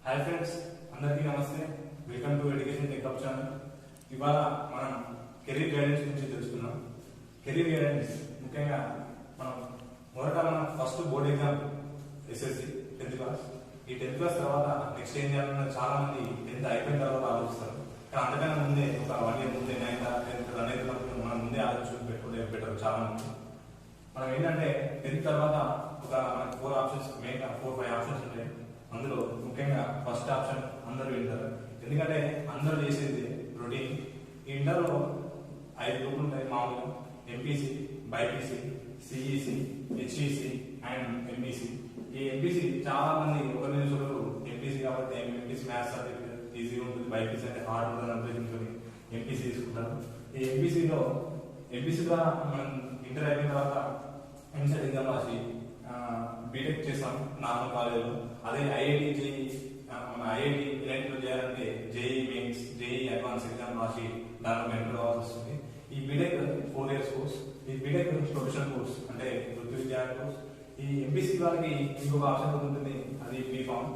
Hi friends, అందరికీ నమస్తే. Welcome to education techup channel. ఇవాళ మనం కెరీర్ గైడెన్స్ గురించి తెలుసుకున్నాం. కెరీర్ గైడెన్స్ ముఖ్యంగా మనం first board exam SSC 10th class. ఈ 10th క్లాస్ తర్వాత నెక్స్ట్ ఏం చేయాలన్న చాలా మంది 10th అయిపోయిన తర్వాత ఆలోచిస్తారు. కానీ అంతకన్నా ముందే ఒక 1 year ముందే 9th 10th అనేది మనం ముందే ఆలోచన పెట్టుకుంటే బెటర్. చాలా మంది మనం ఏంటంటే 10th తర్వాత ఒక మనకి 4 ఆప్షన్స్, మెయిన్ 4-5 ఆప్షన్స్ ఉంటాయి. అందులో ముఖ్యంగా ఫస్ట్ ఆప్షన్ అందరూ వింటారు, ఎందుకంటే అందరూ చేసేది రొటీన్. ఈ ఇంటర్లో 5 గ్రూపులు ఉంటాయి మామూలుగా: MPC, BiPC, CEC, HEC and MEC. ఈ ఎంపీసీ చాలా మంది ఒకరి నుంచి ఒకరు ఎంపీసీ కాబట్టి ఎంపీసీ మ్యాథ్స్ సబ్జెక్ట్ ఈజీగా ఉంటుంది, బైపీసీ అంటే హార్డ్ ఉంటుంది ఉద్దేశించుకొని ఎంపీసీ తీసుకుంటారు. ఈ ఎంపీసీ ద్వారా మనం ఇంటర్ అయిపోయిన తర్వాత ఎంసెట్ ఎగ్జామ్ రాసి బీటెక్ చేస్తాం నార్మల్ కాలేజ్లో. అదే ఐఐటి మన ఐఐటి ఇలాంటిలో చేయాలంటే JEE mains, JEE advance exam రాసి దాంట్లో మెంటర్ కావాల్సి వస్తుంది. ఈ బీటెక్ 4 years కోర్స్. ఈ బీటెక్ ప్రొఫెషనల్ కోర్స్ అంటే వృత్తి విద్యా కోర్స్. ఈ ఎంపీసీ వాళ్ళకి ఇంకొక ఆప్షన్ ఉంటుంది, అది బీఫామ్.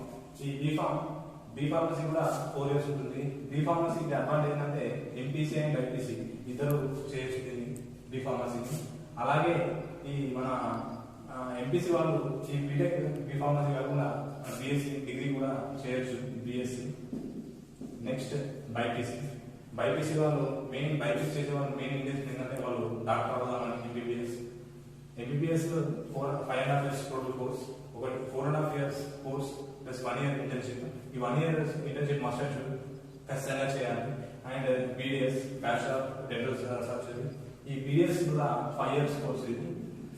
ఈ బీఫార్మసీ కూడా 4 years ఉంటుంది. బీఫార్మసీకి అడ్వాంటేజ్ ఏంటంటే ఎంపీసీ అండ్ బైపీసీ ఇద్దరు చేయొచ్చు దీన్ని, బీఫార్మసీని. అలాగే ఈ మన ఎంపీసీ వాళ్ళు ఈ బీటెక్ బీఫార్మసీ కాకుండా బీఎస్సీ డిగ్రీ కూడా చేయొచ్చు, బీఎస్సీ. నెక్స్ట్ బైపీసీ వాళ్ళు బైపీసీ చేసే వాళ్ళు మెయిన్ ఇంటెన్షన్ ఏంటంటే వాళ్ళు డాక్టర్ అవుదామని. ఎంబీబీఎస్ 5.5 years టోటల్ కోర్స్, ఒకటి 4.5 years course plus 1 year internship. ఈ 1 year ఇంటర్న్షిప్ మస్ట్ ఖచ్చితంగా చేయాలి. And BDS, bachelor of dental surgery. ఈ బీడీఎస్ కూడా 5 years కోర్స్. ఇది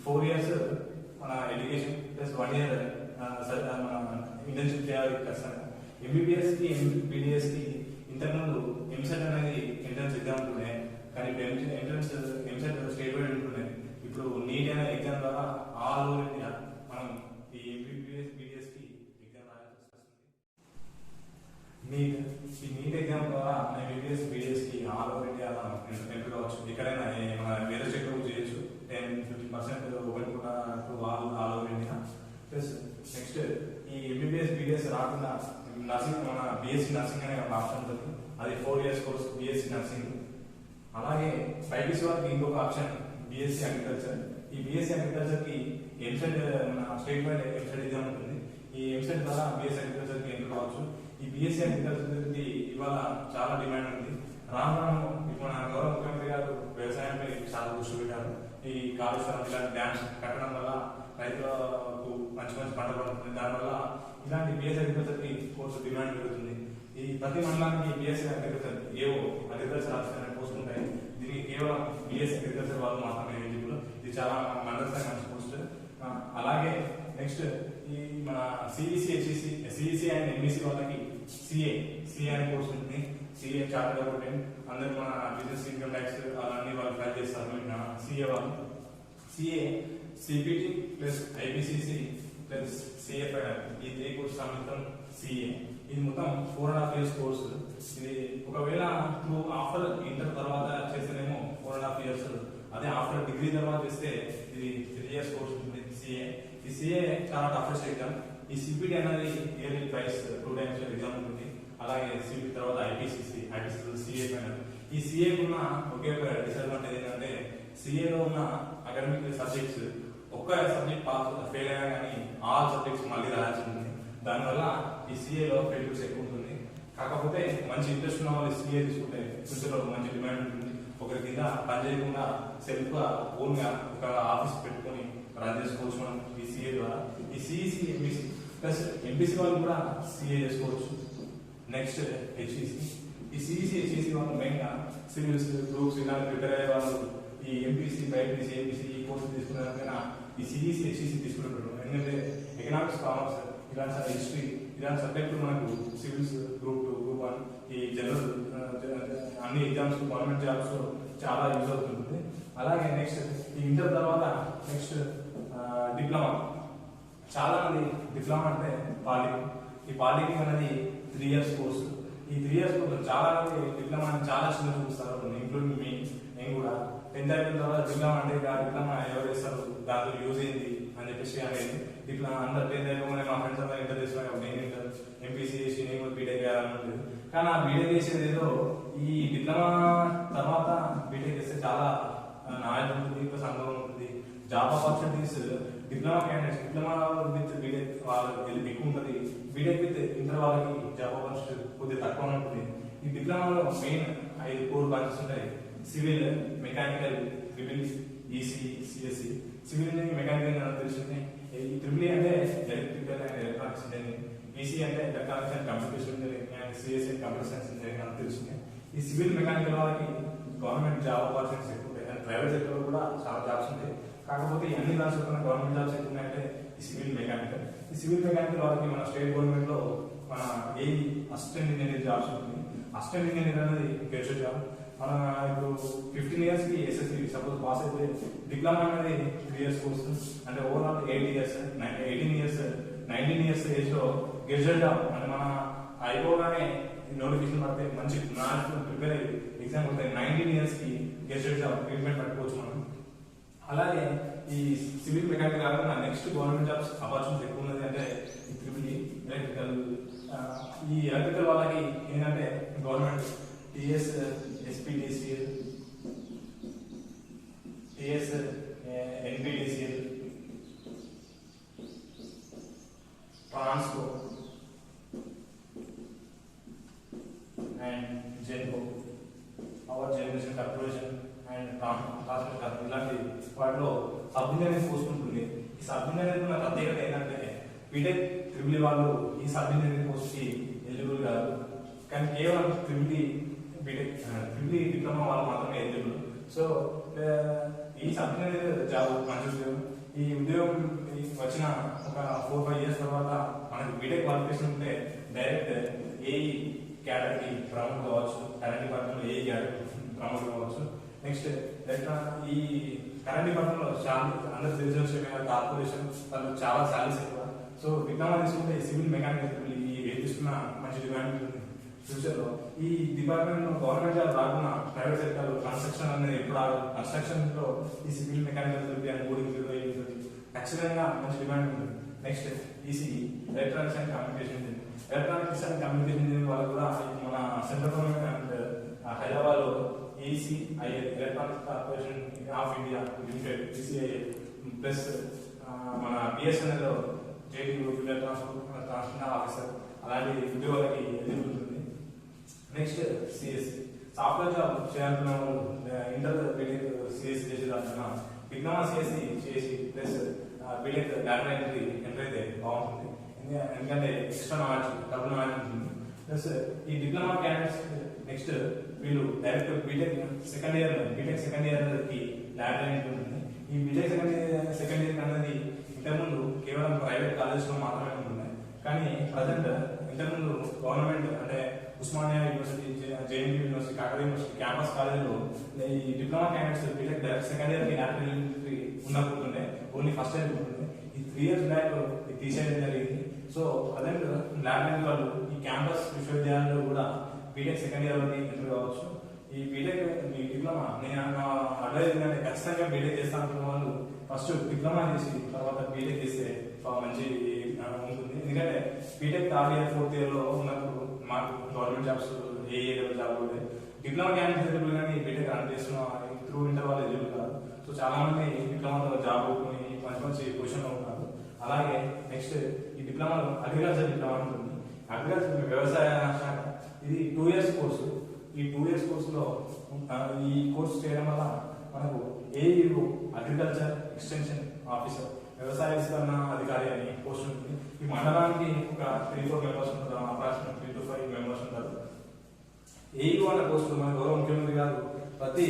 4 years మన ఎడ్యుకేషన్ ప్లస్ 1 year మన ఇంటర్న్షిప్ చేయాలి ఖచ్చితంగా. ఎంబీబీఎస్ కి బీడీఎస్ కి ఇంతకుముందు ఎంసెట్ అనేది ఎంట్రన్స్ ఎగ్జామ్ ఉంటుండే, కానీ ఇప్పుడు ఎంసెట్ స్టేట్ వైడ్ ఉంటుండే. ఇప్పుడు నీట్ అనే ఎగ్జామ్ ద్వారా ఆల్ ఓవర్ ఇండియా మనం ఈ ఎంబీబీఎస్ బీడీఎస్ కి ఎగ్జామ్ రాయాల్సి వస్తుంది. నీట్ ఎగ్జామ్ ద్వారా ఎంబీబీఎస్ బీడీఎస్ కి ఆల్ ఓవర్ ఇండియా ఎంటర్ కావచ్చు. ఎక్కడైనా మన వేరే స్టేట్ లో చేయొచ్చు. 10-15% ఓపెన్ కూడా all over India. Plus next ఈ ఎంబీబీఎస్ బీడీఎస్ రాకుండా నర్సింగ్, మన బీఎస్సీ నర్సింగ్ అనే ఒక ఆప్షన్ ఉంటుంది. అది 4 years కోర్స్, బీఎస్సీ నర్సింగ్. అలాగే బైపీసీ వాళ్ళకి ఇంకొక ఆప్షన్ బీఎస్సీ అగ్రికల్చర్. ఈ బీఎస్సీ అగ్రికల్చర్ కి ఎంసెట్, మన స్టేట్ వైడ్ ఎంసెట్ ఎగ్జామ్ ఉంటుంది. ఈ ఎంసెట్ ద్వారా బీఎస్సీ అగ్రికల్చర్ కి ఎంటర్ కావచ్చు. ఈ బీఎస్సీ అగ్రికల్చర్ కి ఇవాళ చాలా డిమాండ్ ఉంది. రాను ఇప్పుడు మన గౌరవ ముఖ్యమంత్రి గారు వ్యవసాయంపై చాలా దృష్టి పెట్టారు. ఈ కాలుష్యం ఇలాంటి డ్యామ్స్ కట్టడం వల్ల రైతులకు మంచి పంట పడుతుంది. దానివల్ల ఇలాంటి బీఎస్సీ అగ్రికల్చర్ కి కోర్సు డిమాండ్ పెరుగుతుంది. ఈ ప్రతి మండలానికి బీఎస్సీ అగ్రికల్చర్ అగ్రికల్చర్ ఆఫీసర్ అనే పోస్ట్ ఉంటాయి. దీనికి కేవలం బీఎస్సీ అగ్రికల్చర్ వాళ్ళు మాత్రమే ఎలిజిబుల్. ఇది చాలా మండల స్థాయి మంచి పోస్ట్. అలాగే నెక్స్ట్ ఈ మన సిఈసి అండ్ ఎంఈసి వాళ్ళకి సిఏ అనే కోర్స్ ఉంటుంది. CA chartered accountant. అందరూ మన బిజినెస్ ఇన్కమ్ ట్యాక్స్ అలాంటి వాళ్ళు ఫైల్ చేస్తారు. సిఏ వాళ్ళు సిపిటి ప్లస్ ఐపీసీసీ ప్లస్ సిఎఫ్ఐఆర్, ఈ 3 కోర్స్ సమితం సిఏ. ఇది మొత్తం 4.5 years కోర్సు. ఇది ఒకవేళ ఆఫ్టర్ ఇంటర్ తర్వాత చేస్తేనేమో 4.5 years. అదే ఆఫ్టర్ డిగ్రీ తర్వాత చేస్తే ఇది 3 years కోర్స్ ఉంటుంది సిఏ. ఈ సిఏ చాలా టఫెస్ట్ ఎగ్జామ్. ఈ సిపిటి అనేది ఇయర్లీ ట్వైస్ 2 times ఎగ్జామ్ ఉంటుంది. అలాగే సిపిటి తర్వాత ఐపీసీసీ సిఎఫ్ఐఆర్. ఈ సిఏ ఉన్న ఒకే ఒక డిసడ్వాంటేజ్ ఏంటంటే సిఏలో ఉన్న అకాడమిక్ సబ్జెక్ట్స్ ఒక్క సబ్జెక్ట్ ఫెయిల్ అయినా కానీ ఆల్ సబ్జెక్ట్స్ మళ్ళీ రాయాల్సి ఉంటుంది. దానివల్ల ఈ సిఏలో ఫెయిల్యూర్స్ ఎక్కువ ఉంటుంది. కాకపోతే మంచి ఇంట్రెస్ట్ ఉన్న వాళ్ళు సిఏ తీసుకుంటే ఫ్యూచర్ లో మంచి డిమాండ్ ఉంటుంది. ఒకరి కింద పని చేయకుండా సెల్ఫ్ గా ఓన్ గా ఒక ఆఫీస్ పెట్టుకొని రన్ చేసుకోవచ్చు మనం ఈ సిఏ ద్వారా. ఈ సిఈసి, ఎంబీసీ ప్లస్ ఎంపీసీ వాళ్ళు కూడా సిఏ చేసుకోవచ్చు. Next HEC. ఈ సిఈసి, హెచ్ఈసి వాళ్ళు మెయిన్ గా సివిల్స్, గ్రూప్స్ ఇలాంటి ప్రిపేర్ అయ్యే వాళ్ళు ఈ ఎంపీసీ, బైపీసీ, ఎంపీసీ ఈ కోర్సు తీసుకున్నాకైనా ఈ సిఈసి, హెచ్ఈసి తీసుకుంటారు. ఎందుకంటే ఎకనామిక్స్, కామర్స్ ఇలాంటి హిస్టరీ ఇలాంటి సబ్జెక్టులు మనకు సివిల్స్, గ్రూప్ 2, గ్రూప్ 1 ఈ జనరల్ అన్ని ఎగ్జామ్స్, గవర్నమెంట్ జాబ్స్ చాలా యూజ్ అవుతుంది. అలాగే నెక్స్ట్ ఈ ఇంటర్ తర్వాత నెక్స్ట్ డిప్లొమా. చాలా మంది డిప్లొమా అంటే ఈ పాలిటెక్నిక్ అనేది 3 years కోర్సు. ఈ 3 years కోర్సు చాలా మంది డిప్లొమా చాలా చిన్న చూపిస్తారు, ఇంక్లూడింగ్ నేను కూడా. 10th అయిపోయిన తర్వాత డిప్లొమా అంటే డిప్లొమా ఎవరు చేస్తారు, దాంట్లో యూజ్ ఏంది అని చెప్పేసి అనేది ఇట్లా అందరు 10th అయిపోయి మా ఫ్రెండ్స్ అందరూ ఇంటర్ చేస్తున్నారు. నేను ఇంటర్ ఎంపీసీ చేసి కానీ ఆ బీటెక్ చేసేది ఏదో ఈ డిప్లొమా తర్వాత బీటెక్ చేస్తే చాలా నాలెడ్జ్ ఉంటుంది, ప్లస్ అనుభవం ఉంటుంది, job opportunities diploma candidates diploma with BTech వాళ్ళకి ఎక్కువ ఉంటుంది, బీటెక్ విత్ ఇంటర్ వాళ్ళకి జాబ్ ఆపర్చునిటీ కొద్దిగా తక్కువ ఉంటుంది. ఈ డిప్లొమాలో మెయిన్ 5 కోర్ బ్రాంచెస్ ఉంటాయి. Civil, mechanical, triple EC, CSC. Civil mechanical తెలిసింది. ఈ ట్రిపుల్ అంటే electrical and electronics engineering, EC అంటే electronics and computers engineering, and CSC and computer science engineering అని తెలిసింది. ఈ సివిల్ మెకానికల్ వాళ్ళకి గవర్నమెంట్ జాబ్ ఆపర్చునిటీస్ ఎక్కువ ఉంటాయి, అండ్ ప్రైవేట్ సెక్టర్ కూడా చాలా జాబ్స్ ఉంటాయి. కాకపోతే ఈ అన్ని బ్రాంచెస్ ఉన్న గవర్నమెంట్ జాబ్స్ ఎక్కువ ఉన్నాయంటే ఈ సివిల్ మెకానికల్. ఈ సివిల్ మెకానికల్ వాళ్ళకి మన స్టేట్ గవర్నమెంట్ లో మన అసిస్టెంట్ ఇంజనీర్ జాబ్స్ ఉంటుంది. అసిస్టెంట్ ఇంజనీర్ అనేది గెస్టెడ్ జాబ్. మన ఇప్పుడు 15 years కి ఎస్ఎస్సి సపోజ్ పాస్ అయితే డిప్లొమా అనేది 3 years కోర్స్, అంటే overall 8 years, 18 years, 19 years age లో గెస్టెడ్ జాబ్. అంటే మన అయిపోగానే నోటిఫికేషన్ పడితే మంచి నాలెడ్జ్ ప్రిపేర్ అయ్యి ఎగ్జామ్ అవుతాయి. 19 years కి గెస్టెడ్ జాబ్ ట్రీట్మెంట్ పట్టుకోవచ్చు మనం. అలాగే ఈ సివిల్ మెకానికల్ కాకుండా నెక్స్ట్ గవర్నమెంట్ జాబ్స్ ఆపర్చునిటీ ఎక్కువ ఉన్నది అంటే ట్రిపుల్ ఎలక్ట్రికల్. ఈ ఎలక్ట్రికల్ వాళ్ళకి ఏంటంటే government TS, SPDCL, TS, NPDCL, Transco and Genco, power generation corporation and transmission corporation ఇలాంటి వాటిలో సబ్ ఇంజనీరింగ్ పోస్ట్ ఉంటుంది. ఈ సబ్ ఇంజనీరింగ్ ఉన్న ప్రత్యేకత ఏంటంటే బీటెక్ ట్రిపుల్ వాళ్ళు ఈ సబ్ ఇంజనీరింగ్ పోస్ట్ కి ఎలిజిబుల్ కాదు, కానీ కేవలం ట్రిపుల్ బీటెక్ ట్రిపుల్ డిప్లొమా వాళ్ళు మాత్రమే ఎలిజిబుల్. సో ఈ సబ్ ఇంజనీర్ జాబ్ మంచి ఉద్యోగం. ఈ ఉద్యోగం వచ్చిన ఒక 4-5 years తర్వాత మనకి బీటెక్ క్వాలిఫికేషన్ ఉంటే డైరెక్ట్ ఏఈ క్యాడర్కి ప్రమోట్ కావచ్చు, current department AE cadre promote కావచ్చు. నెక్స్ట్ ఈ కరెంట్ డిపార్ట్మెంట్ లో అందరూ తెలిసిన విషయమే కార్పొరేషన్ వాళ్ళు చాలా సాలరీస్ ఎక్కువ. సో డిప్లొమా తీసుకుంటే సివిల్ మెకానికల్ ఏ తీసుకున్న మంచి డిమాండ్ ఉంటుంది ఫ్యూచర్ లో. ఈ డిపార్ట్మెంట్ లో గవర్నమెంట్ జాబ్ రాకుండా ప్రైవేట్ సెక్టర్ కన్స్ట్రక్షన్ అనేది ఎప్పుడు ఆగదు. కన్స్ట్రక్షన్ లో ఈ సివిల్ మెకానికల్ బోర్డింగ్ ఖచ్చితంగా మంచి డిమాండ్ ఉంటుంది. Next ECE electronics and communication engineering. Electronics and communication engineering వాళ్ళు కూడా మన సెంట్రల్ గవర్నమెంట్ అండ్ హైదరాబాద్ లో ECIL electronics corporation of India limited ECIL plus మన బిఎస్ఎన్ఎల్ లో జేడీ ట్రాన్స్మిషన్ ఆఫీసర్ అలాంటి ఉద్యోగాలకి ఎలిజిబుల్ ఉంటుంది. నెక్స్ట్ సిఎస్సి సాఫ్ట్వేర్ జాబ్ చేయాలనుకున్న వాళ్ళు ఇంటర్ బీటెక్ సిఎస్సి చేసేదానికన్నా డిప్లొమా సిఎస్సి చేసి ప్లస్ బీటెక్ లాటరల్ ఎంట్రీ అయితే బాగుంటుంది. ఎందుకంటే ఎక్స్ట్రా నాలెడ్జ్, డబుల్ నాలెడ్జ్ ఉంటుంది. ప్లస్ ఈ డిప్లొమా క్యాండిడేట్స్ నెక్స్ట్ వీళ్ళు డైరెక్ట్ బీటెక్ సెకండ్ ఇయర్ కి లాటరల్ ఎంట్రీ ఉంటుంది. ఈ బీటెక్ సెకండ్ ఇయర్ అనేది ఇంతకుముందు కేవలం ప్రైవేట్ కాలేజెస్ లో మాత్రమే ఉంటుంది, కానీ ప్రజెంట్ ఇంతకుముందు గవర్నమెంట్ అంటే Osmania university, JNU university, Kakatiya university campus కాలేజీలో ఈ diploma candidates BTech direct second year కి లాటరల్ ఎంట్రీ ఉండకుంటుండే, ఓన్లీ ఫస్ట్ ఇయర్ ఉంటుంది. ఈ 3 years బ్యాక్ ఇది తీసేయడం జరిగింది. సో ప్రజెంట్ లాటరల్ వాళ్ళు ఈ క్యాంపస్ విశ్వవిద్యాలయంలో కూడా బీటెక్ సెకండ్ ఇయర్ వరకు ఎంట్రీ కావచ్చు. ఈ బీటెక్ ఈ డిప్లొమా నేను అడ్వైజ్ ఏంటంటే ఖచ్చితంగా బీటెక్ చేస్తా అనుకున్న వాళ్ళు ఫస్ట్ డిప్లొమా చేసి తర్వాత బీటెక్ చేస్తే మంచి ఉంటుంది. ఎందుకంటే BTech 3rd year 4th year లో ఉన్నప్పుడు మాకు గవర్నమెంట్ జాబ్స్ ఏ లెవెల్ జాబ్ కూడా డిప్లొమా క్యాండిడేట్స్ ఎలిజిబుల్ కానీ బీటెక్ రన్ చేస్తున్న త్రూ ఇంటర్ వాళ్ళు ఎలిజిబుల్ కాదు. సో చాలా మంది డిప్లొమాతో జాబ్ కొనుక్కొని మంచి పొజిషన్ లో ఉన్నారు. అలాగే నెక్స్ట్ ఈ డిప్లొమాలో అగ్రికల్చర్ డిప్లొమా ఉంటుంది. అగ్రికల్చర్ వ్యవసాయ శాఖ ఇది 2 years కోర్సు. ఈ 2 years కోర్సులో ఈ కోర్సు చేయడం వల్ల మనకు ఏఈఓ అగ్రికల్చర్ ఎక్స్టెన్షన్ ఆఫీసర్ వ్యవసాయ విస్తరణ అధికారి అని పోస్ట్ ఉంటుంది. ఈ మండలానికి ఒక 3-4 members ఉంటారు, అప్రాక్సిమేట్ 3 to 5 members ఉంటారు. ఏఈఓ అనే పోస్టు మన గౌరవ ముఖ్యమంత్రి గారు ప్రతి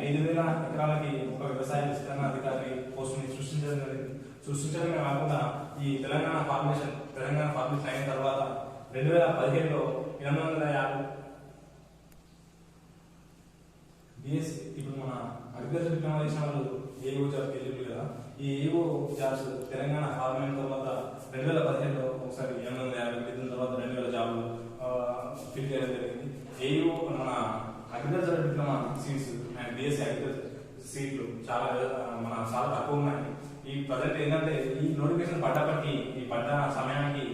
5,000 ఎకరాలకి ఒక వ్యవసాయ విస్తరణ అధికారి పోస్టుని సృష్టించడమే కాకుండా ఈ తెలంగాణ ఫార్మేషన్ అయిన తర్వాత 2015లో 850 బిఎస్సి ఇప్పుడు మన అగ్రికల్చర్ డిప్లొమా చేసిన వాళ్ళు ఏఈఓ జాబ్కి ఎలిజిబుల్ కదా. ఈ ఏఈఓ జాబ్స్ తెలంగాణ ఫార్మేషన్ తర్వాత 2015లో ఒకసారి 850 తర్వాత 2000 జాబ్లు ఫిల్ చేయడం జరిగింది. ఏఈఓ మన agriculture diploma seats and BSc agriculture సీట్లు చాలా తక్కువ ఉన్నాయి. ఈ ప్రజెంట్ ఏంటంటే ఈ నోటిఫికేషన్ పడ్డప్పటికీ ఈ పడ్డ సమయానికి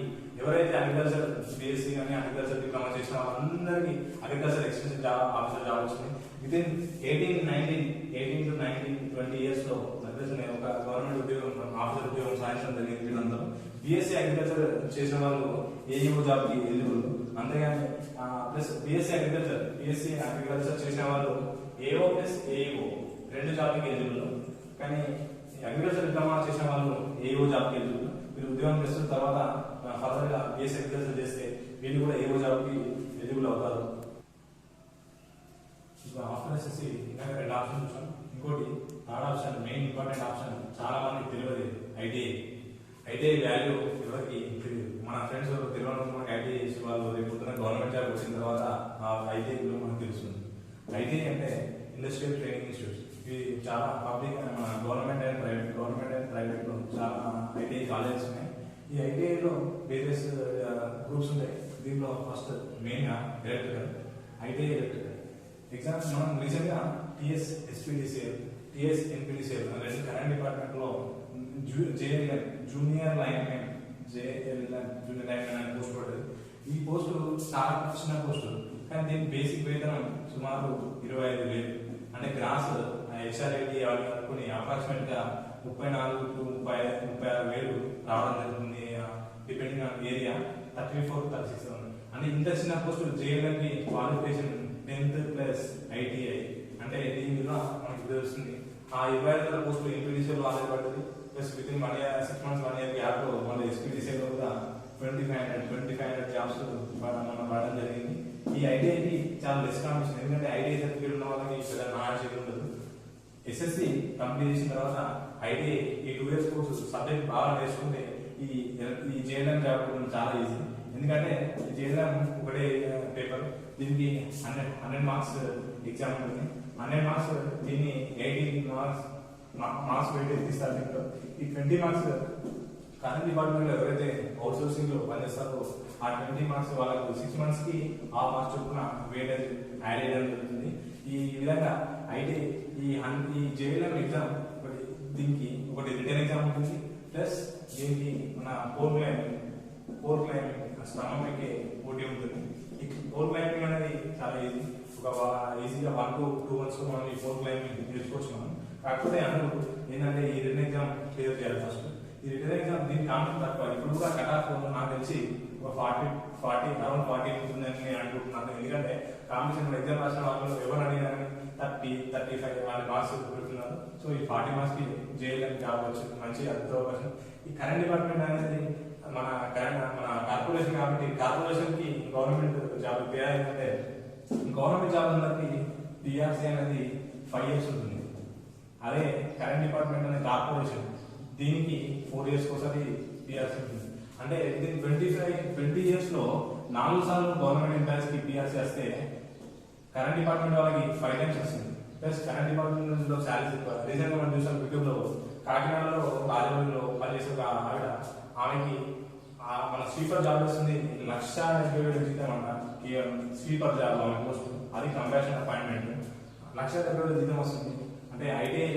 ఎవరైతే అగ్రికల్చర్ బీఎస్సీ కానీ అగ్రికల్చర్ డిప్లొమా చేసిన వాళ్ళందరికీ agriculture extension job officer job వచ్చింది. వితిన్ 18 to 19 20 ఇయర్స్ లో ఒక గవర్నమెంట్ ఉద్యోగం ఆఫీసర్ ఉద్యోగం సాధించడం జరిగింది. వీళ్ళందరూ బీఎస్సీ అగ్రికల్చర్ చేసిన వాళ్ళు ఏఈఓ జాబ్ కి ఎలిజిబుల్. అంతేగాని ప్లస్ బీఎస్సీ అగ్రికల్చర్ చేసిన వాళ్ళు ఏఓ ప్లస్ ఏఈఓ 2 జాబ్లకి ఎలిజిబుల్. కానీ అగ్రికల్చర్ డిప్లొమా చేసిన వాళ్ళు ఏఓ జాబ్ కి ఎలిజిబుల్. వీళ్ళు ఉద్యోగం చేస్తున్న తర్వాత ఫర్దర్ గా బీఎస్సీ అగ్రికల్చర్ చేస్తే వీళ్ళు కూడా ఏఓ జాబ్ కి ఎలిజిబుల్ అవుతారు. ఆఫ్టర్ ఎస్ఎస్సి ఇంకా 2 ఆప్షన్ చూసాం. ఇంకోటి third option, main important option, చాలా మందికి తెలియదు ఐటీఐ వాల్యూ ఎవరికి తెలియదు. మన ఫ్రెండ్స్ తెలియదు, మనకి ఐటీఐ చేసే వాళ్ళు రేపు పొద్దున గవర్నమెంట్ జాబ్ వచ్చిన తర్వాత ఆ ఐటీఐ మనకు తెలుస్తుంది. ఐటీఐ అంటే ఇండస్ట్రియల్ ట్రైనింగ్ ఇన్స్టిట్యూట్స్. ఇవి చాలా పబ్లిక్ మన గవర్నమెంట్ అండ్ ప్రైవేట్ లో చాలా ఐటీఐ కాలేజెస్ ఉన్నాయి. ఈ ఐటీఐలో వేరియస్ గ్రూప్స్ ఉంటాయి. దీంట్లో ఫస్ట్ మెయిన్ గా ఐటీఐ ఎలక్ట్రికల్ ఎగ్జామ్స్. మనం రీసెంట్ గా టీఎస్ ఎన్పిటిసిఎల్ రెండు కరెంట్ డిపార్ట్మెంట్ లో జూనియర్ లైన్ మ్యాన్ అనే పోస్ట్ పడ్డది. ఈ పోస్ట్ చాలా చిన్న పోస్ట్, కానీ దీని బేసిక్ వేతనం సుమారు 25,000. అంటే గ్రాస్ హెచ్ఆర్ఐటి కొన్ని అప్రాక్సిమేట్ గా 34 to 36,000 రావడం జరుగుతుంది. Depending on area 34 to 36. అంటే ఇంత చిన్న పోస్ట్ జేఎల్ఎంకి క్వాలిఫికేషన్ 10th ప్లస్ ఐటీఐ. అంటే దీని మీద మనకు తెలుస్తుంది. ఆ 25,000 పోస్టులు ఎన్పిటిసిఎల్ ఆల్రెడీ పడ్డది. Plus with in 6 months 1 year gap లో మన ఎస్పీటీసీలో కూడా 2500 జాబ్స్ మనం పడడం జరిగింది. ఈ ఐటీఐకి చాలా లెస్ కాంపిటీషన్, ఎందుకంటే ఐటీఐ సర్టిఫికేట్ ఉన్న వాళ్ళకి పెద్ద నాలెడ్జ్ ఉండదు. ఎస్ఎస్సి కంప్లీట్ చేసిన తర్వాత ఐటీఐ ఈ 2 years కోర్సు సబ్జెక్ట్ బాగా నేర్చుకుంటే ఈ జేఎల్ఎం జాబ్ చాలా ఈజీ. ఎందుకంటే జేఎల్ఎం ఒకటే పేపర్, దీనికి 100 మార్క్స్ ఎగ్జామ్ ఉంటుంది. 100 మార్క్స్ దీన్ని 18 మార్క్స్ పెట్టి ఎత్తిస్తారు. దీంట్లో ఈ 20 మార్క్స్ కరెంట్ డిపార్ట్మెంట్ లో ఎవరైతే అవుట్ సోర్సింగ్ లో పనిచేస్తారో ఆ 20 మార్క్స్ వాళ్ళకు 6 months కి ఆ మార్క్స్ చొప్పున వేటేజ్ యాడ్ చేయడం జరుగుతుంది. ఈ విధంగా అయితే ఈ జేఎల్ఎం ఎగ్జామ్ దీనికి ఒకటి రిటర్న్ ఎగ్జామ్ ఉంటుంది. ప్లస్ దీనికి మన ఫోర్ క్లైంబింగ్ స్టమక్ ఎక్కే పోటీ ఉంటుంది. ఈ ఫోర్ క్లైంబింగ్ అనేది చాలా ఈజీ. ఈజీగా 1 to 2 months మనం ఈ ఫోర్ క్లైంబింగ్ నేర్చుకోవచ్చు మనం. కాకపోతే అందరూ ఏంటంటే ఈ రిటర్న్ ఎగ్జామ్ క్లియర్ చేయాలి ఫస్ట్. ఈ రిటర్న్ ఎగ్జామ్ దీని కాన్సెప్ట్ తక్కువ. ఇప్పుడు కూడా కట్ ఆఫ్ నాకు తెలిసి ఒక 40 ఉంటుందని నేను అనుకుంటున్నాను. ఎందుకంటే కాంపిటీషన్ ఎగ్జామ్ రాసిన వాళ్ళు ఎవరు అడిగినా 30-35 వాళ్ళ మార్క్స్ పెడుతున్నారు. సో ఈ 40 మార్క్స్ కి జేఎల్ఎం జాబ్ వచ్చింది, మంచి అద్భుత అవకాశం. ఈ కరెంట్ డిపార్ట్మెంట్ అనేది మన కార్పొరేషన్ కాబట్టి కార్పొరేషన్ కి గవర్నమెంట్ జాబ్ తేడా ఏంటంటే గవర్నమెంట్ జాబ్ అందరికి పిఆర్సీ అనేది 5 years ఉంటుంది. అదే కరెంట్ డిపార్ట్మెంట్ అనేది కార్పొరేషన్, దీనికి 4 years ఒకసారి పిఆర్సీ ఉంటుంది. అంటే 20 years లో 4 సార్లు గవర్నమెంట్ ఎంప్లాయీస్ కి పిఆర్సీ వస్తే కరెంట్ డిపార్ట్మెంట్ వాళ్ళకి 5 times వస్తుంది. ప్లస్ కరెంట్ డిపార్ట్మెంట్ లో శాలరీస్ ఎక్కువ. రీసెంట్ గా మనం చూసాం యూట్యూబ్ లో కాకినాడలో రాజమండ్రిలో పనిచేసే ఒక ఆమెకి మన స్వీపర్ జాబ్ వస్తుంది 1,70,000 జీతం అంట. స్వీపర్ జాబ్ ఆమె పోస్ట్, అది కంపాషన్ అపాయింట్మెంట్ 1,70,000 జీతం వస్తుంది. అంటే ఐటీఐ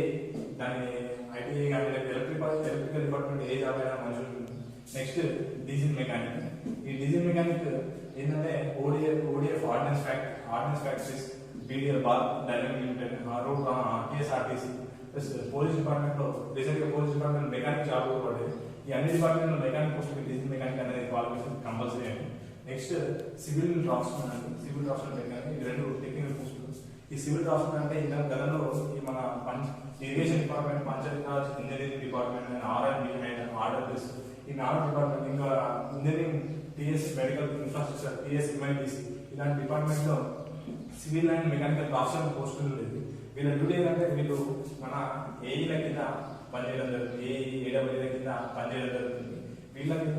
కానీ ఎలక్ట్రికల్ డిపార్ట్మెంట్ ఏ జాబ్ అయినా మంచిగా ఉంటుంది. Next diesel mechanic. ఈ డీజిల్ మెకానిక్ ఏంటంటే ODF ordinance factories, BDL ball dynamic limited, TSRTC, plus police department లో రీసెంట్ గా పోలీస్ డిపార్ట్మెంట్ మెకానిక్ జాబ్ కూడా పడేది. ఈ అన్ని డిపార్ట్మెంట్ లో మెకానిక్ పోస్ట్ డీజిల్ మెకానిక్ అనేది క్వాలిఫికేషన్ కంపల్సరీ అండి. నెక్స్ట్ సివిల్ డ్రాఫ్ట్స్మెన్ అండి. సివిల్ డ్రాఫ్ట్స్మెన్ మెకానిక్, ఈ 2 టెక్నికల్ పోస్టులు. ఈ సివిల్ డ్రాఫ్ట్స్మెన్ అంటే ఇంకా గతంలో ఈ మన irrigation department, Panchayati Raj engineering department, R and B and RWS, ఈ 4 డిపార్ట్మెంట్, ఇంకా engineering TS medical infrastructure, TS MITC, ఇలాంటి డిపార్ట్మెంట్ లో సివిల్ అండ్ మెకానికల్ డ్రాఫ్ట్స్మెన్ పోస్టులు ఉండేది. వీళ్ళ డ్యూటీ ఏంటంటే వీళ్ళు మన ఏఈల కింద పనిచేయడం జరుగుతుంది, ఏడబ్ల్యూల కింద పనిచేయడం జరుగుతుంది. వీళ్ళకి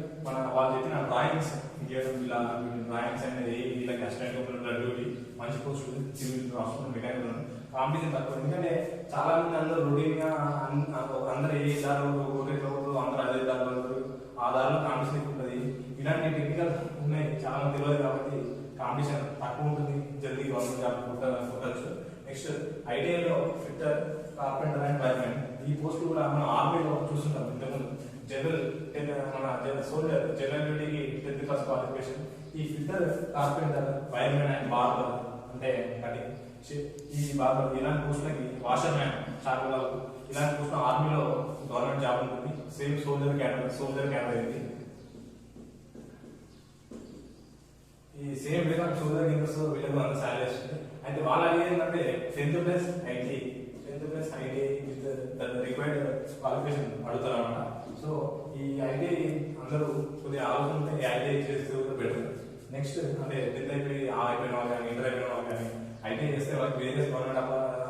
వాళ్ళు చెప్పిన డ్రాయింగ్స్ గీయడం, డ్రాయింగ్స్ అనేది వీళ్ళకి అసిస్టెంట్ డ్యూటీ. మంచి పోస్టులు సివిల్ డ్రాఫ్ట్స్మెన్ మెకానికల్. కాంపిటీషన్ తక్కువ, ఎందుకంటే చాలా మంది అందరూ రొటీన్ గా అందరూ ఏ దారులు అందరూ అదే దారులు ఆ దారిలో కాంపిటీషన్ ఎక్కువ ఉంటుంది. ఇలాంటి టెక్నికల్ ఉన్నాయి, చాలా మంది తెలియదు కాబట్టి కాంపిటీషన్ తక్కువ ఉంటుంది. జల్దీ గవర్నమెంట్ జాబ్ కొట్టచ్చు. నెక్స్ట్ ఐటీఐలో ఫిట్టర్, కార్పెంటర్ అండ్ వైర్మెన్, ఈ పోస్టులు కూడా మనం ఆర్మీలో చూస్తుంటాం. ఇంతకుముందు జనరల్ మన సోల్జర్ జనరల్ డ్యూటీకి 10th క్లాస్ క్వాలిఫికేషన్. ఈ fitter, carpenter, wiremen and barber అంటే కటింగ్, ఈ బార్బర్ ఇలాంటి పోస్టులకి, వాషర్ మ్యాన్ చార్మినార్లకు ఇలాంటి పోస్టులు ఆర్మీలో గవర్నమెంట్ జాబ్ ఉంటుంది. సేమ్ సోల్జర్ కేటగిరీ ఈ సేమ్ విధంగా సోల్జర్ కిందస్ వీళ్ళకు అంత శాలరీ వస్తుంది. అయితే వాళ్ళు అడిగేది ఏంటంటే 10th plus IT with required qualification అడుగుతారు అనమాట. సో ఈ ఐటీ అందరూ కొద్దిగా ఆలోచన ఉంటే ఐటీ చేస్తే బెటర్. నెక్స్ట్ అంటే 10th అయిపోయిన వాళ్ళు కానీ, ఇంటర్ అయిపోయిన వాళ్ళు కానీ ఐటీ చేస్తే వాళ్ళకి వేరియస్ గవర్నమెంట్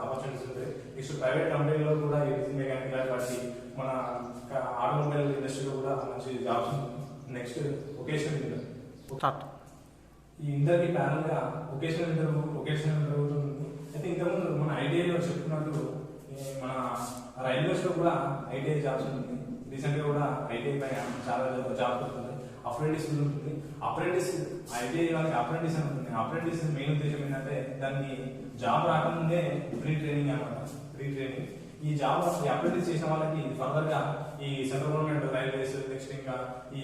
ఆపర్చునిటీస్ ఉంటాయి. నెక్స్ట్ ప్రైవేట్ కంపెనీలో కూడా మెకానికల్ వాటి మన ఆటోమొబైల్ ఇండస్ట్రీలో కూడా మంచి జాబ్స్ ఉంటుంది. Next vocational inter. ఈ ఇంటర్కి ప్యారల్ గా వొకేషనల్ ఇంటర్వ్యూ ఉంటుంది. అయితే ఇంతకుముందు మన ఐటీఐలో చెప్పుకున్నట్టు మన రైల్వేస్ లో కూడా ఐటీఐ జాబ్స్ ఉంటుంది. రీసెంట్ గా కూడా ఐటీఐ పైన చాలా జాబ్స్ ఉంటుంది. అప్రెంటిస్ ఉంటుంది. అప్రెంటిస్ ఐటీఐ వాళ్ళకి అప్రెంటిస్ అని ఉంటుంది. అప్రెంటిస్ మెయిన్ ఉద్దేశం ఏంటంటే దానికి జాబ్ రాకముందే ప్రీ ట్రైనింగ్ అనమాట. ప్రీ ట్రైనింగ్ ఈ జాబ్ అప్రెంటిస్ చేసిన వాళ్ళకి ఫర్దర్ గా ఈ సెంట్రల్ గవర్నమెంట్ రైల్వేస్, నెక్స్ట్ ఇంకా ఈ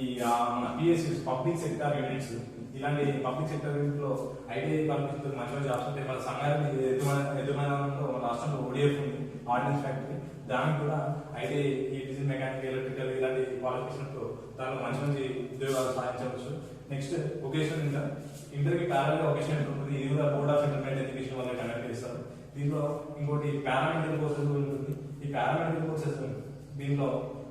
మన పిఎస్యూస్ పబ్లిక్ సెక్టార్ యూనిట్స్, ఇలాంటి పబ్లిక్ సెక్టర్ యూనిట్ లో ఐటీఐ కంపెనీస్ మంచిగా జాబ్స్ ఉంటాయి. మన సంఘానికి ఎదుర్మైనంలో మన రాష్ట్రంలో ఓడిఎఫ్ ఉంది, ఆర్డినెన్స్ ఫ్యాక్టరీ. దానికి కూడా ఐటీఐ ఈ డీజిల్ మెకానికల్, ఎలక్ట్రికల్ ఇలాంటి క్వాలిఫికేషన్ తో దానిలో మంచి మంచి ఉద్యోగాలు సాధించవచ్చు. నెక్స్ట్ వొకేషనల్ ఇంటర్కి ప్యారల్ గా వొకేషనల్ ఉంటుంది. ఇది కూడా బోర్డ్ ఆఫ్ ఇంటర్మీడియట్ ఎడ్యుకేషన్ వాళ్ళు కండక్ట్ చేస్తారు. దీంట్లో ఇంకోటి పారామెడికల్ కోర్సెస్ ఉంటుంది. ఈ పారామెడికల్ కోర్సెస్ దీంట్లో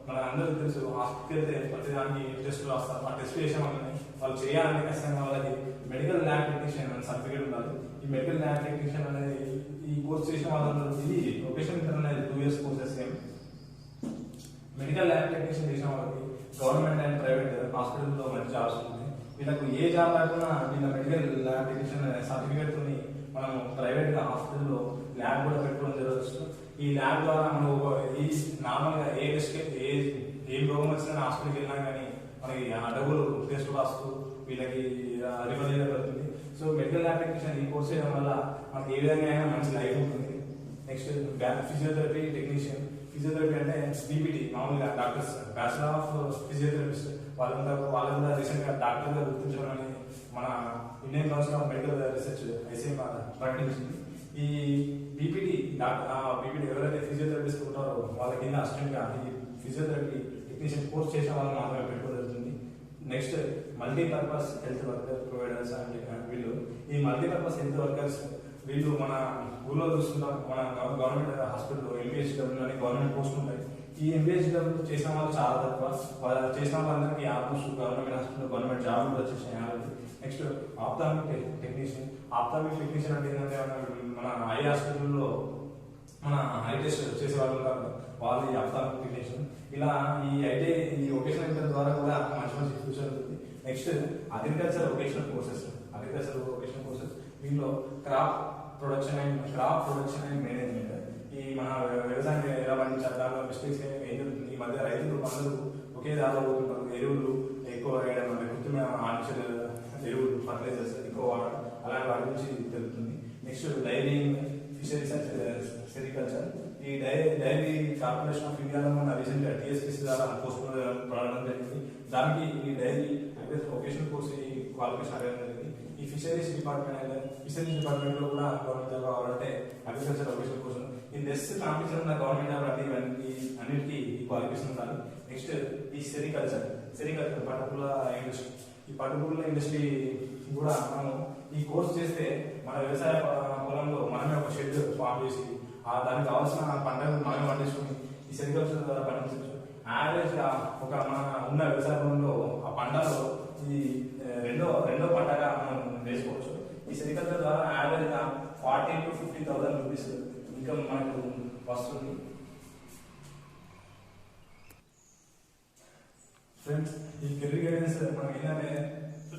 మన అందరూ తెలుసు, హాస్పిటల్కి వెళ్తే ప్రతిదానికి టెస్టులు రాస్తారు. ఆ టెస్ట్ చేసే వాళ్ళని వాళ్ళు చేయాలంటే ఖచ్చితంగా వాళ్ళకి మెడికల్ ల్యాబ్ టెక్నీషియన్ అనే సర్టిఫికేట్ ఉండాలి. ఈ మెడికల్ ల్యాబ్ టెక్నీషియన్ అనేది ఈ కోర్స్ చేసిన వాళ్ళందరూ ఇది వొకేషనల్ ఇంటర్ అనేది 2 years courses. Medical lab technician చేసిన వాళ్ళకి గవర్నమెంట్ అండ్ ప్రైవేట్ హాస్పిటల్లో మంచి జాబ్స్ ఉంటుంది. వీళ్ళకు ఏ జాబ్ రాకుండా వీళ్ళ మెడికల్ ల్యాబ్ టెక్నీషియన్ సర్టిఫికేట్ తోని మనం ప్రైవేట్ హాస్పిటల్లో ల్యాబ్ కూడా పెట్టుకోవడం జరగవచ్చు. ఈ ల్యాబ్ ద్వారా మనం ఈ నార్మల్ గా ఏ టెస్ట్ ఏ రోగం వచ్చినా హాస్పిటల్కి వెళ్ళినా కానీ మనకి ఆ డబ్బులు టెస్ట్ రాస్తూ వీళ్ళకి రిఫర్ చేయడం జరుగుతుంది. సో మెడికల్ ల్యాబ్ టెక్నీషియన్ ఈ కోర్స్ చేయడం వల్ల మనకి ఏ విధంగా అయినా మంచి లైఫ్ ఉంటుంది. Next physiotherapy technician. ఫిజియోథెరపీ అంటే బీపీటీ, మామూలుగా డాక్టర్స్, బ్యాచిలర్ ఆఫ్ ఫిజియోథెరపిస్ట్ వాళ్ళ కూడా రీసెంట్ గా డాక్టర్ గా గుర్తించడం మన Indian council of medical research ICM ప్రకటించింది. ఈ బీపీటీ ఎవరైతే ఫిజియోథెరపిస్ట్ ఉంటారో వాళ్ళ కింద అసిస్టెంట్ గా ఈ ఫిజియోథెరపీ టెక్నీషియన్ కోర్స్ చేసిన వాళ్ళు మాత్రమే పెట్టుకోవడం జరుగుతుంది. Next multipurpose health worker providers అంటే వీళ్ళు ఈ మల్టీపర్పస్ హెల్త్ వర్కర్స్ వీళ్ళు మన ఊళ్ళో చూస్తున్నాం. మన గవర్నమెంట్ హాస్పిటల్లో ఎంపీహెచ్డబ్ల్యూ అని గవర్నమెంట్ పోస్ట్ ఉంటాయి. ఈ ఎంపీహెచ్డబ్ల్యూ చేసిన వాళ్ళు చాలా తక్కువ. వాళ్ళు చేసిన వాళ్ళందరికీ almost government hospital government job కూడా వచ్చేసాయి. Next ophthalmic technician. Ophthalmic technician అంటే ఏంటంటే మన ఐ హాస్పిటల్లో మన ఐ టెస్ట్ చేసే వాళ్ళు ఉంటారు, వాళ్ళు ఈ ఆప్థామిక్ టెక్నీషియన్. ఇలా ఈ వొకేషనల్ ఇంటర్ ద్వారా కూడా మంచి మంచి ఫ్యూచర్ ఉంటుంది. Next agriculture vocational courses. దీంట్లో క్రాప్ ప్రొడక్షన్ అండ్ మేనేజ్మెంట్. ఈ మన వ్యవసాయం ఎలా పండించాలి, దాంట్లో మిస్టేక్స్ ఏం జరుగుతుంది. ఈ మధ్య రైతులు అందరూ ఒకే దారిలో పోతుంటారు. ఎరువులు ఎక్కువ వేయడం అంటే కృత్రిమ ఆర్టిఫిషియల్ ఎరువులు, ఫర్టిలైజర్స్ ఎక్కువ వాడడం, అలాంటి వాటి గురించి తెలుస్తుంది. Next dairy, fisheries and sericulture. ఈ డైరీ కార్పొరేషన్ ఆఫ్ ఇండియాలో మన రీసెంట్ గా టీఎస్పీసీ ద్వారా పోస్ట్ పడడం జరిగింది. దానికి ఈ డైరీ వొకేషనల్ కోర్స్ క్వాలిఫికేషన్ అడగడం జరిగింది. ఈ ఫిషరీస్ డిపార్ట్మెంట్ లో కూడా గవర్నమెంట్ జాబ్ కావాలంటే అగ్రికల్చర్ వొకేషనల్ కోర్స్. ఈ లెస్ కాంపిటీషన్ ఉన్న గవర్నమెంట్ జాబ్ అంటే అన్నిటికీ ఈ క్వాలిఫికేషన్ ఉండాలి. నెక్స్ట్ ఈ సెరికల్చర్ పట్టుపుల్ల ఇండస్ట్రీ. ఈ పట్టుపుల్ల ఇండస్ట్రీ కూడా మనం ఈ కోర్స్ చేస్తే మన వ్యవసాయ పొలంలో మనమే ఒక షెడ్ ఫామ్ చేసి దానికి కావాల్సిన పంటలు మనమే పండించుకుని ఈ సెరికల్చర్ ద్వారా పండించవచ్చు. యావరేజ్ గా ఒక మన ఉన్న వ్యవసాయ పొలంలో ఆ పంటలో ఈ రెండో పంటగా మనం వేసుకోవచ్చు. ఈ సెరికల్చర్ ద్వారా యావరేజ్ గా 40,000 to 50,000 రూపీస్ ఇన్కమ్ మనకు వస్తుంది. ఫ్రెండ్స్, ఈ కెరీర్ గైడెన్స్ మనం ఏంటంటే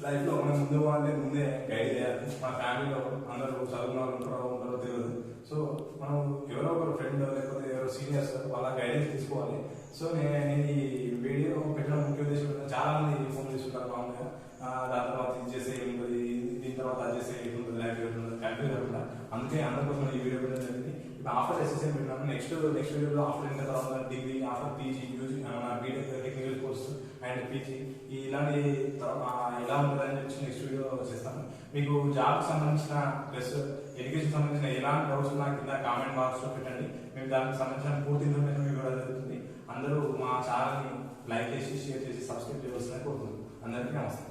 లైఫ్ లో మనం ముందు వాళ్ళని ముందే గైడ్ చేయాలి. మన ఫ్యామిలీలో అందరూ చదువుకున్న వాళ్ళు ఉంటారో తెలియదు. సో మనం ఎవరో ఒకరు ఫ్రెండ్ లేకపోతే ఎవరో సీనియర్స్ వాళ్ళ గైడెన్స్ తీసుకోవాలి. సో నేను ఈ వీడియో పెట్టడం ముఖ్య ఉద్దేశం చాలా మంది ఫోన్ తీసుకుంటారు మామూలుగా. దాని తర్వాత ఇది చేసే ఉంటుంది, దీని తర్వాత అది చేసే ఉంటుంది, లైఫ్ ఉంటుంది, కన్ఫ్యూజ్ అవుతుంది. అందుకే అందరికోసం ఈ వీడియో పెట్టడం జరిగింది. ఇప్పుడు ఆఫ్టర్ ఎస్ఎస్ఎం పెట్టినాము. నెక్స్ట్ వీడియోలో ఆఫ్టర్ ఇంటర్ తర్వాత డిగ్రీ, ఆఫ్టర్ పీజీ, యూజీ, మన BTech technical course and PG ఇలాంటి ఎలా ఉంటుందని చెప్పి నెక్స్ట్ వీడియో చేస్తాను. మీకు జాబ్కి సంబంధించిన ప్లస్ ఎడ్యుకేషన్ సంబంధించిన ఎలాంటి డౌట్స్ ఉన్నా కింద కామెంట్ బాక్స్లో పెట్టండి. మేము దానికి సంబంధించిన పూర్తి ఇన్ఫర్మేషన్ మీకు ఇవ్వడం జరుగుతుంది. అందరూ మా ఛానల్ని లైక్ చేసి, షేర్ చేసి, సబ్స్క్రైబ్ చేయవలసిందని కోరుతున్నాను. అందరికీ నమస్తే.